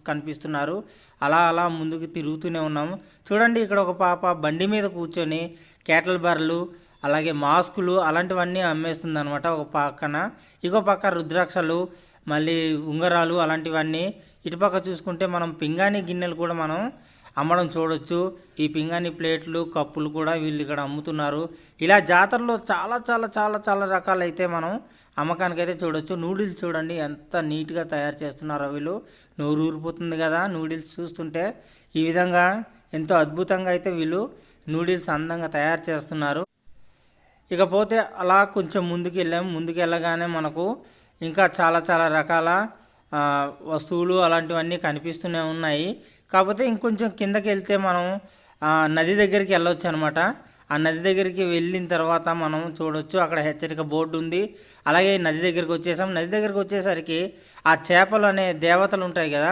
కనిపిస్తున్నారు. అలా అలా ముందుకు తిరుగుతూనే ఉన్నాము. చూడండి, ఇక్కడ ఒక పాప బండి మీద కూర్చొని క్యాటల్ బర్రెలు అలాగే మాస్కులు అలాంటివన్నీ అమ్మేస్తుంది అనమాట ఒక పక్కన. ఇంకో పక్క రుద్రాక్షలు మళ్ళీ ఉంగరాలు అలాంటివన్నీ. ఇటుపక్క చూసుకుంటే మనం పింగాణి గిన్నెలు కూడా మనం అమ్మడం చూడొచ్చు. ఈ పింగాణి ప్లేట్లు కప్పులు కూడా వీళ్ళు ఇక్కడ అమ్ముతున్నారు. ఇలా జాతరలో చాలా చాలా చాలా చాలా రకాలైతే మనం అమ్మకానికి అయితే చూడొచ్చు. నూడిల్స్ చూడండి ఎంత నీట్గా తయారు చేస్తున్నారో వీళ్ళు. నోరు ఊరిపోతుంది కదా నూడిల్స్ చూస్తుంటే. ఈ విధంగా ఎంతో అద్భుతంగా అయితే వీళ్ళు నూడిల్స్ అందంగా తయారు చేస్తున్నారు. ఇకపోతే అలా కొంచెం ముందుకు వెళ్ళాము. ముందుకు వెళ్ళగానే మనకు ఇంకా చాలా చాలా రకాల వస్తువులు అలాంటివన్నీ కనిపిస్తూనే ఉన్నాయి. కాకపోతే ఇంకొంచెం కిందకి వెళ్తే మనం నది దగ్గరికి వెళ్ళొచ్చు అనమాట. ఆ నది దగ్గరికి వెళ్ళిన తర్వాత మనం చూడొచ్చు, అక్కడ హెచ్చరిక బోర్డు ఉంది. అలాగే నది దగ్గరికి వచ్చేసాం. నది దగ్గరికి వచ్చేసరికి ఆ చేపలు అనే దేవతలు ఉంటాయి కదా,